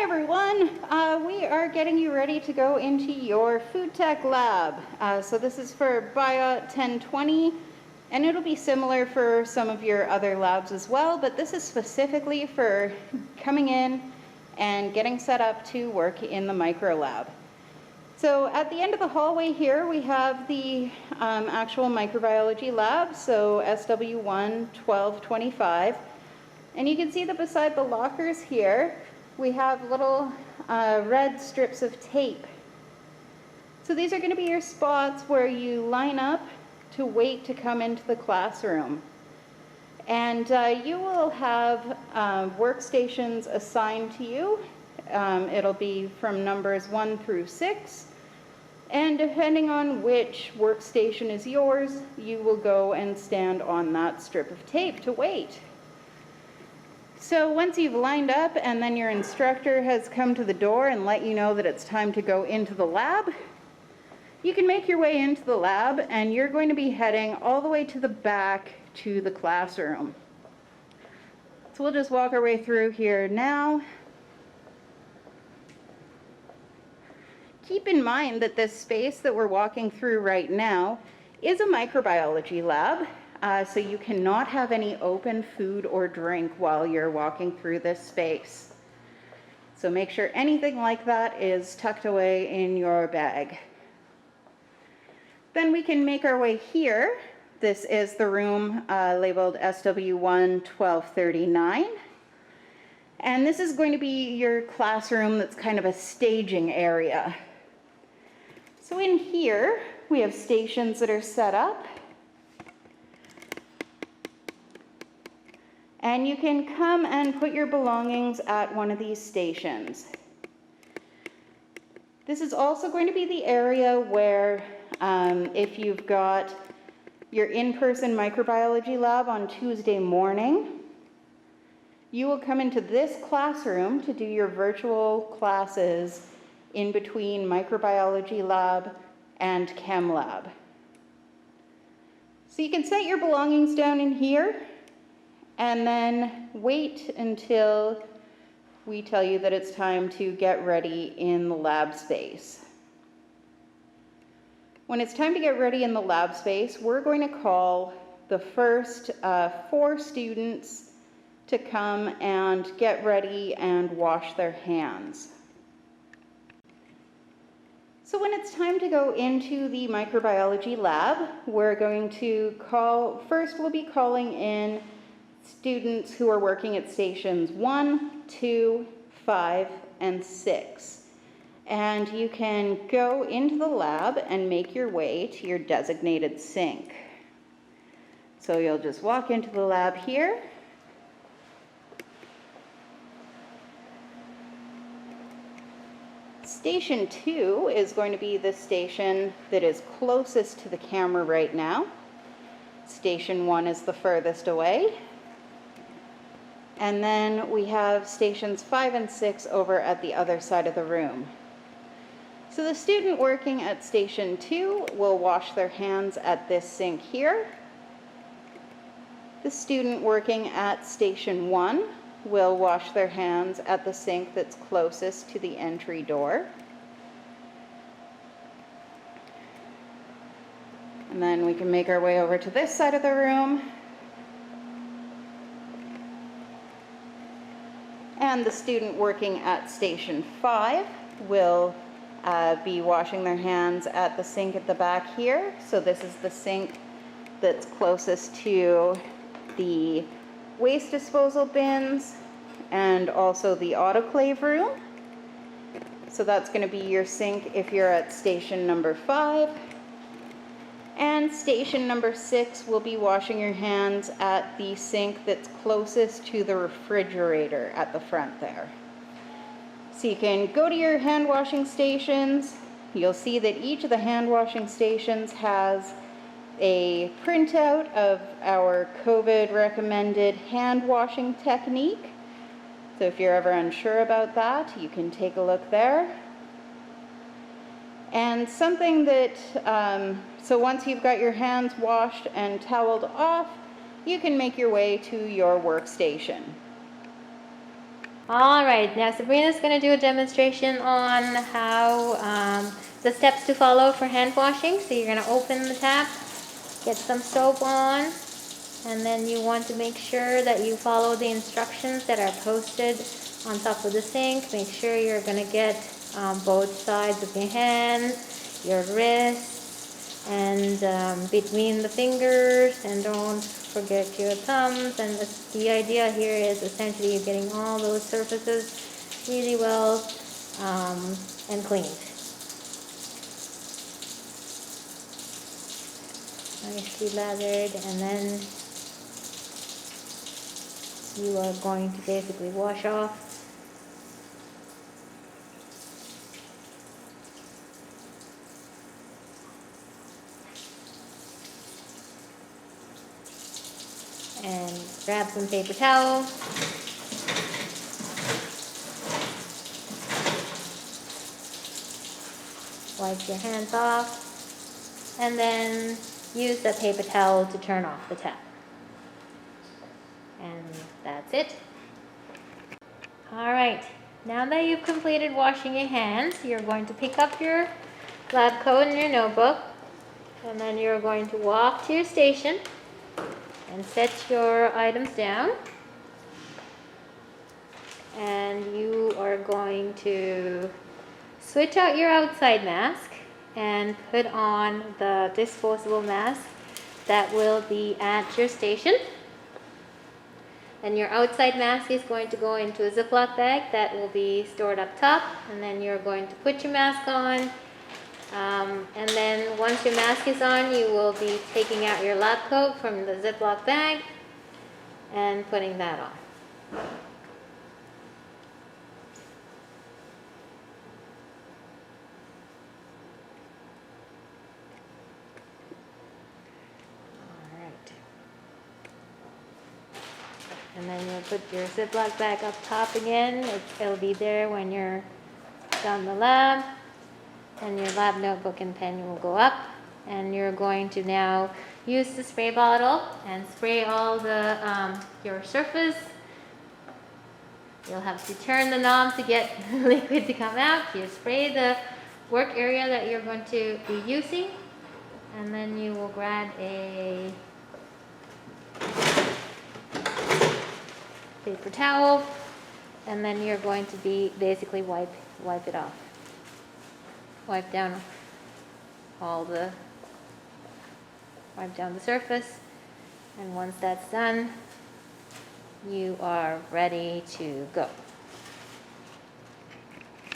everyone, we are getting you ready to go into your food tech lab. So this is for Bio 1020, and it'll be similar for some of your other labs as well, but this is specifically for coming in and getting set up to work in the micro lab. So at the end of the hallway here, we have the actual microbiology lab, so SW1 1225. And you can see that beside the lockers here, we have little red strips of tape. So these are going to be your spots where you line up to wait to come into the classroom. And you will have workstations assigned to you. It'll be from numbers 1 through 6. And depending on which workstation is yours, you will go and stand on that strip of tape to wait. So once you've lined up and then your instructor has come to the door and let you know that it's time to go into the lab, you can make your way into the lab, and you're going to be heading all the way to the back to the classroom. So we'll just walk our way through here now. Keep in mind that this space that we're walking through right now is a microbiology lab. So you cannot have any open food or drink while you're walking through this space. So make sure anything like that is tucked away in your bag. Then we can make our way here. This is the room labeled SW1 1239. And this is going to be your classroom that's kind of a staging area. So in here, we have stations that are set up. And you can come and put your belongings at one of these stations. This is also going to be the area where if you've got your in-person microbiology lab on Tuesday morning, you will come into this classroom to do your virtual classes in between microbiology lab and chem lab. So you can set your belongings down in here and then wait until we tell you that it's time to get ready in the lab space. When it's time to get ready in the lab space, we're going to call the first 4 students to come and get ready and wash their hands. So when it's time to go into the microbiology lab, we're going to first we'll be calling in students who are working at stations 1, 2, 5, and 6. And you can go into the lab and make your way to your designated sink. So you'll just walk into the lab here. Station 2 is going to be the station that is closest to the camera right now. Station 1 is the furthest away. And then we have stations 5 and 6 over at the other side of the room. So the student working at station 2 will wash their hands at this sink here. The student working at station 1 will wash their hands at the sink that's closest to the entry door. And then we can make our way over to this side of the room. And the student working at station 5 will be washing their hands at the sink at the back here. So this is the sink that's closest to the waste disposal bins and also the autoclave room. So that's going to be your sink if you're at station number 5. And station number 6 will be washing your hands at the sink that's closest to the refrigerator at the front there. So you can go to your hand washing stations. You'll see that each of the hand washing stations has a printout of our COVID recommended hand washing technique. So if you're ever unsure about that, you can take a look there. And something that, so once you've got your hands washed and toweled off, you can make your way to your workstation. All right, now Sabrina's going to do a demonstration on how the steps to follow for hand washing. So you're going to open the tap, get some soap on, and then you want to make sure that you follow the instructions that are posted on top of the sink. Make sure you're going to get both sides of your hands, your wrists, and between the fingers, and don't forget your thumbs. And the idea here is essentially you're getting all those surfaces really well and cleaned. Nicely lathered, and then you are going to basically wash off and grab some paper towel. Wipe your hands off, and then use the paper towel to turn off the tap. And that's it. All right, now that you've completed washing your hands, you're going to pick up your lab coat and your notebook, and then you're going to walk to your station and set your items down. And you are going to switch out your outside mask and put on the disposable mask that will be at your station. And your outside mask is going to go into a Ziploc bag that will be stored up top, and then you're going to put your mask on. And then once your mask is on, you will be taking out your lab coat from the Ziploc bag and putting that on. And then you'll put your Ziploc bag up top again. It'll be there when you're done the lab. And your lab notebook and pen will go up. And you're going to now use the spray bottle and spray all the your surface. You'll have to turn the knob to get the liquid to come out. You spray the work area that you're going to be using. And then you will grab a paper towel, and then you're going to be basically wipe it off. Wipe down the surface, and once that's done, you are ready to go.